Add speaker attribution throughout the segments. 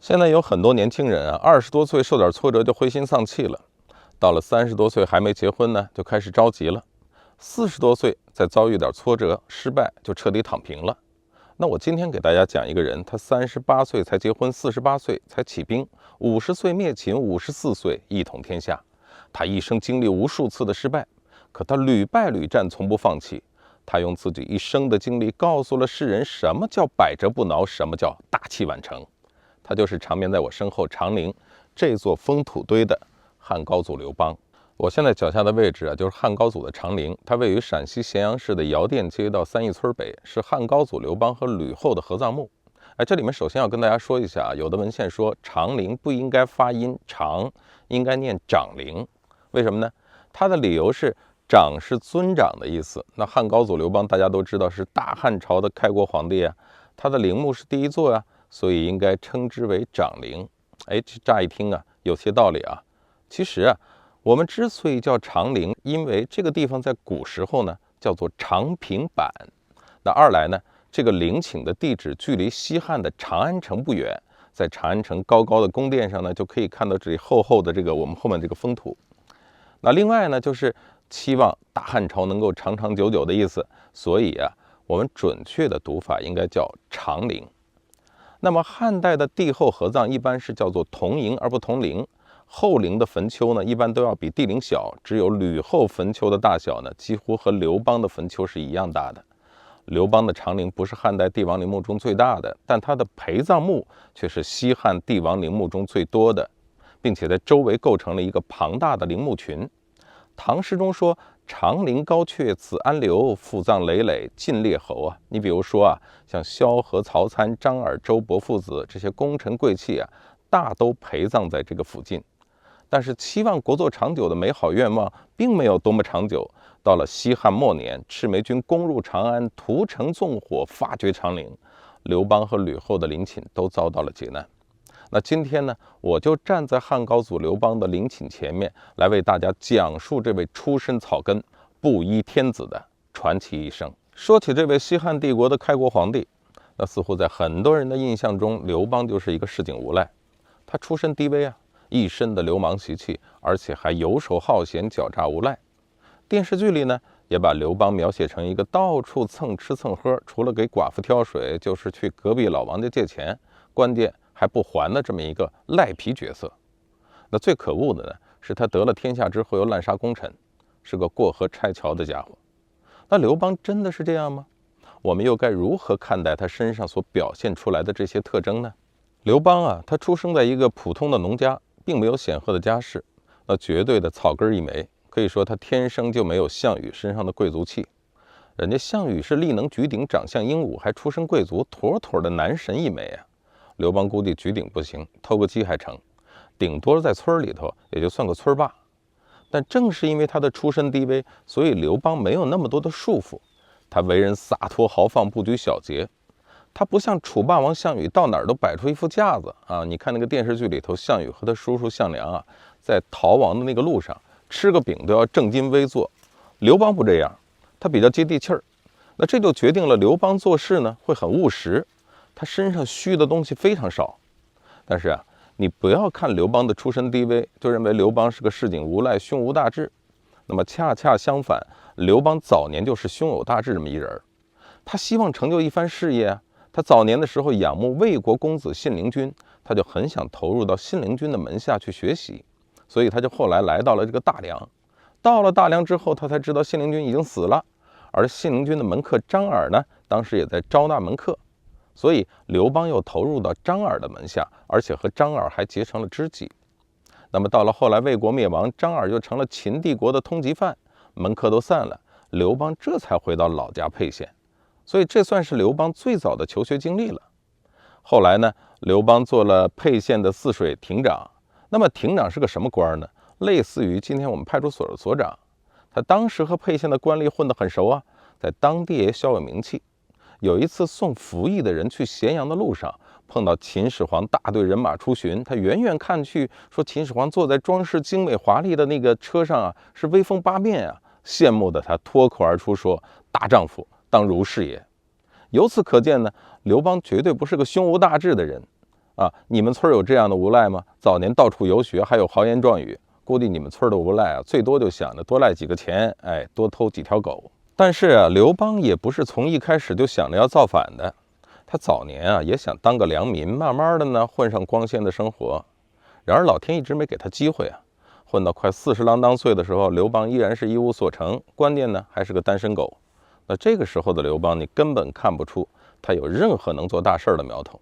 Speaker 1: 现在有很多年轻人啊，20多岁受点挫折就灰心丧气了，到了30多岁还没结婚呢，就开始着急了，40多岁再遭遇点挫折失败就彻底躺平了。那我今天给大家讲一个人，他38岁才结婚，48岁才起兵，50岁灭秦，54岁一统天下。他一生经历无数次的失败，可他屡败屡战，从不放弃。他用自己一生的经历告诉了世人什么叫百折不挠，什么叫大器晚成。他就是长眠在我身后长陵这座封土堆的汉高祖刘邦。我现在脚下的位置啊，就是汉高祖的长陵，它位于陕西咸阳市的尧店街道三义村北，是汉高祖刘邦和吕后的合葬墓。这里面首先要跟大家说一下，有的文献说长陵不应该发音长，应该念长陵。为什么呢？它的理由是长是尊长的意思。那汉高祖刘邦大家都知道是大汉朝的开国皇帝啊，他的陵墓是第一座啊，所以应该称之为长陵。乍一听啊，有些道理啊。其实啊，我们之所以叫长陵，因为这个地方在古时候呢叫做长平坂。那二来呢，这个陵寝的地址距离西汉的长安城不远，在长安城高高的宫殿上呢，就可以看到这里厚厚的我们后面这个封土。那另外呢，就是期望大汉朝能够长长久久的意思，所以啊，我们准确的读法应该叫长陵。那么汉代的帝后合葬一般是叫做同陵而不同陵，后陵的坟丘呢，一般都要比帝陵小，只有吕后坟丘的大小呢，几乎和刘邦的坟丘是一样大的。刘邦的长陵不是汉代帝王陵墓中最大的，但他的陪葬墓却是西汉帝王陵墓中最多的，并且在周围构成了一个庞大的陵墓群。唐诗中说长陵高阙子安留，父葬累累尽列侯啊。你比如说啊，像萧何、曹参、张耳、周勃父子这些功臣贵戚啊，大都陪葬在这个附近。但是期望国祚长久的美好愿望并没有多么长久。到了西汉末年，赤眉军攻入长安，屠城纵火，发掘长陵，刘邦和吕后的陵寝都遭到了劫难。那今天呢，我就站在汉高祖刘邦的陵寝前面，来为大家讲述这位出身草根、布衣天子的传奇一生。说起这位西汉帝国的开国皇帝，那似乎在很多人的印象中，刘邦就是一个市井无赖。他出身低微啊，一身的流氓习气，而且还游手好闲、狡诈无赖。电视剧里呢，也把刘邦描写成一个到处蹭吃蹭喝，除了给寡妇挑水，就是去隔壁老王家借钱，关键还不还的这么一个赖皮角色。那最可恶的呢，是他得了天下之后又滥杀功臣，是个过河拆桥的家伙。那刘邦真的是这样吗？我们又该如何看待他身上所表现出来的这些特征呢？刘邦啊，他出生在一个普通的农家，并没有显赫的家世，那绝对的草根一枚。可以说他天生就没有项羽身上的贵族气。人家项羽是力能举鼎，长相英武，还出身贵族，妥妥的男神一枚啊。刘邦估计举鼎不行，偷个鸡还成，顶多在村里头也就算个村霸。但正是因为他的出身低微，所以刘邦没有那么多的束缚，他为人洒脱豪放，不拘小节。他不像楚霸王项羽，到哪儿都摆出一副架子啊！你看那个电视剧里头，项羽和他叔叔项梁啊，在逃亡的那个路上，吃个饼都要正襟危坐。刘邦不这样，他比较接地气儿。那这就决定了刘邦做事呢会很务实，他身上虚的东西非常少。但是啊，你不要看刘邦的出身低微，就认为刘邦是个市井无赖、胸无大志。那么恰恰相反，刘邦早年就是胸有大志这么一人。他希望成就一番事业啊。他早年的时候仰慕魏国公子信陵君，他就很想投入到信陵君的门下去学习。所以他就后来来到了这个大梁。到了大梁之后，他才知道信陵君已经死了，而信陵君的门客张耳呢，当时也在招纳门客。所以刘邦又投入到张耳的门下，而且和张耳还结成了知己。那么到了后来魏国灭亡，张耳又成了秦帝国的通缉犯，门客都散了，刘邦这才回到老家沛县。所以这算是刘邦最早的求学经历了。后来呢，刘邦做了沛县的泗水亭长。那么亭长是个什么官呢？类似于今天我们派出所的所长。他当时和沛县的官吏混得很熟啊，在当地也小有名气。有一次送服役的人去咸阳的路上，碰到秦始皇大队人马出巡，他远远看去，说秦始皇坐在装饰精美华丽的那个车上啊，是威风八面啊，羡慕的他脱口而出说：“大丈夫当如是也。”由此可见呢，刘邦绝对不是个胸无大志的人。啊，你们村有这样的无赖吗？早年到处游学，还有豪言壮语，估计你们村的无赖啊，最多就想着多赖几个钱，哎，多偷几条狗。但是啊，刘邦也不是从一开始就想着要造反的，他早年啊也想当个良民，慢慢的呢混上光鲜的生活。然而老天一直没给他机会啊，混到快40郎当岁的时候，刘邦依然是一无所成，关键呢还是个单身狗。那这个时候的刘邦，你根本看不出他有任何能做大事的苗头。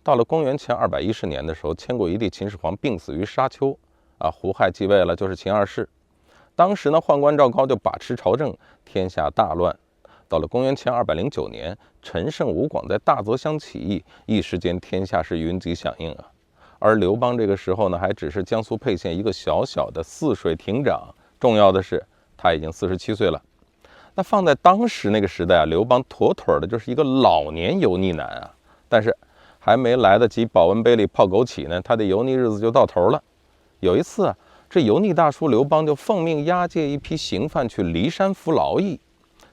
Speaker 1: 到了公元前210年的时候，千古一帝秦始皇病死于沙丘，啊，胡亥继位了，就是秦二世。当时呢，宦官赵高就把持朝政，天下大乱。到了公元前209年，陈胜、吴广在大泽乡起义，一时间天下是云集响应啊。而刘邦这个时候呢，还只是江苏沛县一个小小的泗水亭长，重要的是他已经47岁了。那放在当时那个时代啊，刘邦妥妥的就是一个老年油腻男啊。但是还没来得及保温杯里泡枸杞呢，他的油腻日子就到头了。有一次啊，这油腻大叔刘邦就奉命押解一批刑犯去骊山服劳役，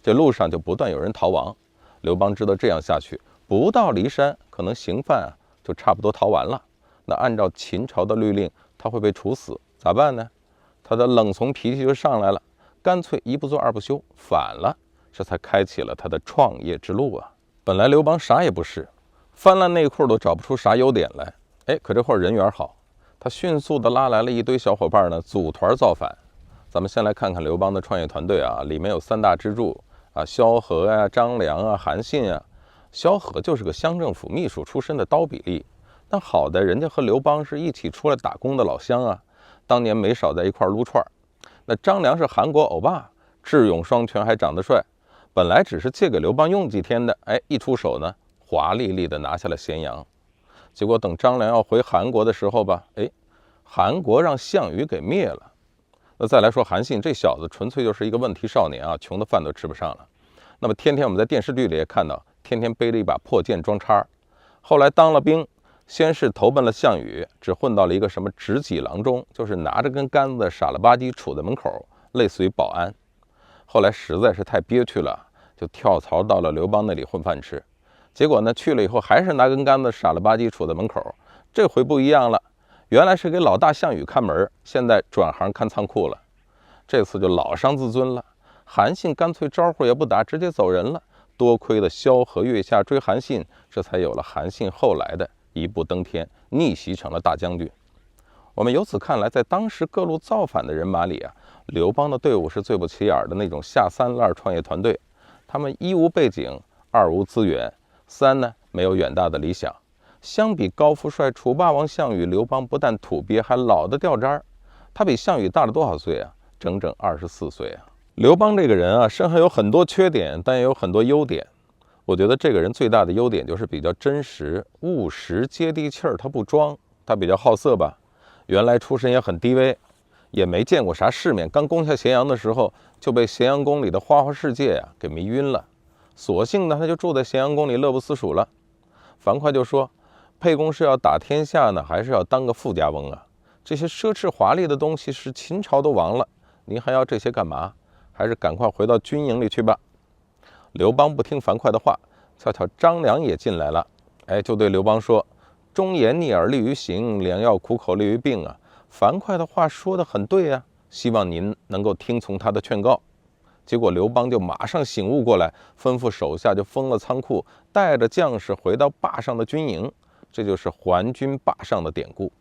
Speaker 1: 这路上就不断有人逃亡。刘邦知道这样下去，不到骊山，可能刑犯啊就差不多逃完了。那按照秦朝的律令，他会被处死，咋办呢？他的冷从脾气就上来了，干脆一不做二不休，反了，这才开启了他的创业之路啊。本来刘邦啥也不是，翻烂内裤都找不出啥优点来，哎，可这会儿人缘好，他迅速的拉来了一堆小伙伴呢，组团造反。咱们先来看看刘邦的创业团队啊，里面有3大支柱啊，萧何啊、张良啊、韩信啊。萧何就是个乡政府秘书出身的刀比例，但好在人家和刘邦是一起出来打工的老乡啊，当年没少在一块撸串。那张良是韩国欧巴，智勇双全，还长得帅，本来只是借给刘邦用几天的，哎，一出手呢，华丽丽的拿下了咸阳。结果等张良要回韩国的时候吧，哎，韩国让项羽给灭了。那再来说韩信，这小子纯粹就是一个问题少年啊，穷的饭都吃不上了。那么天天我们在电视剧里也看到，天天背着一把破剑装叉。后来当了兵，先是投奔了项羽，只混到了一个什么执戟郎中，就是拿着根杆子傻了吧唧杵在门口，类似于保安。后来实在是太憋屈了，就跳槽到了刘邦那里混饭吃。结果呢，去了以后还是拿根杆子傻了吧唧杵在门口，这回不一样了，原来是给老大项羽看门，现在转行看仓库了。这次就老伤自尊了，韩信干脆招呼也不打，直接走人了。多亏了萧何月下追韩信，这才有了韩信后来的一步登天，逆袭成了大将军。我们由此看来，在当时各路造反的人马里啊，刘邦的队伍是最不起眼的那种下三滥创业团队。他们一无背景，二无资源，三呢没有远大的理想。相比高富帅楚霸王项羽，刘邦不但土鳖，还老得掉渣儿。他比项羽大了多少岁啊？整整24岁啊！刘邦这个人啊，身上有很多缺点，但也有很多优点。我觉得这个人最大的优点就是比较真实、务实、接地气儿，他不装。他比较好色吧，原来出身也很低微，也没见过啥世面。刚攻下咸阳的时候，就被咸阳宫里的花花世界给迷晕了。索性呢，他就住在咸阳宫里乐不思蜀了。樊哙就说：“沛公是要打天下呢，还是要当个富家翁啊？这些奢侈华丽的东西是秦朝都亡了，您还要这些干嘛？还是赶快回到军营里去吧。”刘邦不听樊哙的话，恰巧张良也进来了，哎，就对刘邦说：“忠言逆耳利于行，良药苦口利于病啊。”樊哙的话说得很对啊，希望您能够听从他的劝告。结果刘邦就马上醒悟过来，吩咐手下就封了仓库，带着将士回到霸上的军营，这就是还军霸上的典故。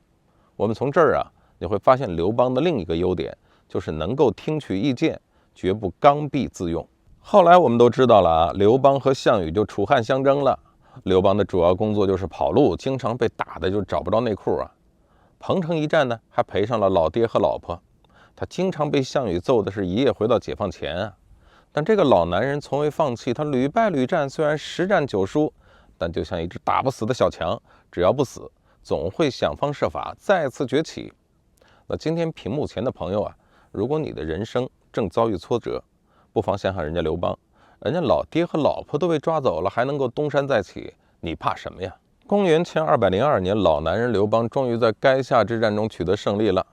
Speaker 1: 我们从这儿啊，你会发现刘邦的另一个优点，就是能够听取意见，绝不刚愎自用。后来我们都知道了啊，刘邦和项羽就楚汉相争了。刘邦的主要工作就是跑路，经常被打的就找不着内裤啊。彭城一战呢，还赔上了老爹和老婆。他经常被项羽揍的是一夜回到解放前啊。但这个老男人从未放弃，他屡败屡战，虽然10战9输，但就像一只打不死的小强，只要不死，总会想方设法再次崛起。那今天屏幕前的朋友啊，如果你的人生正遭遇挫折，不妨想想人家刘邦，人家老爹和老婆都被抓走了，还能够东山再起，你怕什么呀？公元前202年，老男人刘邦终于在垓下之战中取得胜利了。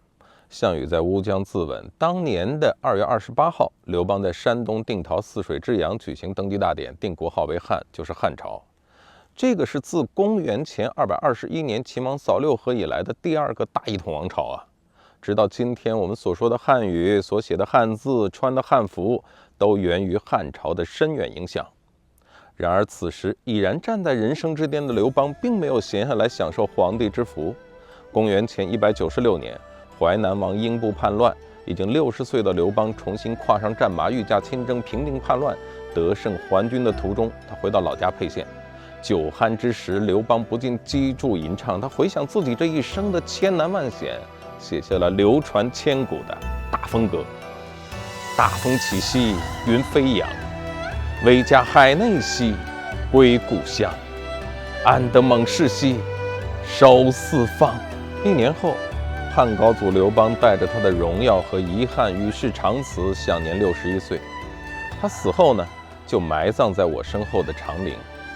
Speaker 1: 项羽在乌江自刎。当年的2月28号，刘邦在山东定陶泗水之阳举行登基大典，定国号为汉，就是汉朝。这个是自公元前221年齐王扫六合以来的第2个大一统王朝啊！直到今天，我们所说的汉语、所写的汉字、穿的汉服，都源于汉朝的深远影响。然而，此时已然站在人生之巅的刘邦，并没有闲下来享受皇帝之福。公元前196年，淮南王英布叛乱，已经60岁的刘邦重新跨上战马，御驾亲征，平定叛乱，得胜还军的途中，他回到老家沛县。酒酣之时，刘邦不禁击筑吟唱，他回想自己这一生的千难万险，写下了流传千古的大风歌。大风起兮云飞扬，威加海内兮归故乡。安得猛士兮守四方。1年后，汉高祖刘邦带着他的荣耀和遗憾与世长辞，享年61岁。他死后呢，就埋葬在我身后的长陵。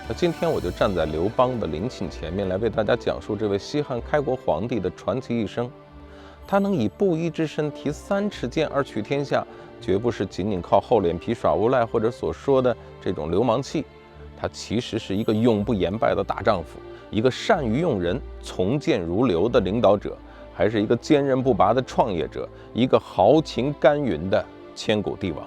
Speaker 1: 那今天我就站在刘邦的陵寝前面，来为大家讲述这位西汉开国皇帝的传奇一生。他能以布衣之身提3尺剑而取天下，绝不是仅仅靠厚脸皮耍无赖或者所说的这种流氓气。他其实是一个永不言败的大丈夫，一个善于用人、从谏如流的领导者，还是一个坚韧不拔的创业者，一个豪情干云的千古帝王，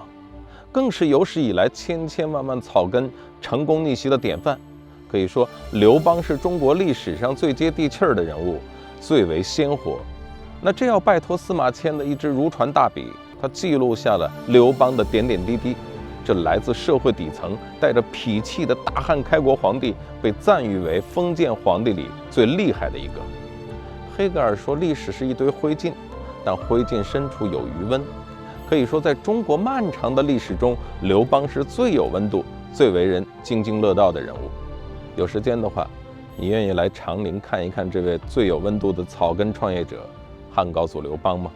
Speaker 1: 更是有史以来千千万万草根成功逆袭的典范。可以说，刘邦是中国历史上最接地气儿的人物，最为鲜活。那这要拜托司马迁的一支如传大笔，他记录下了刘邦的点点滴滴。这来自社会底层、带着痞气的大汉开国皇帝，被赞誉为封建皇帝里最厉害的一个。黑格尔说，历史是一堆灰烬，但灰烬深处有余温。可以说，在中国漫长的历史中，刘邦是最有温度、最为人津津乐道的人物。有时间的话，你愿意来长陵看一看这位最有温度的草根创业者汉高祖刘邦吗？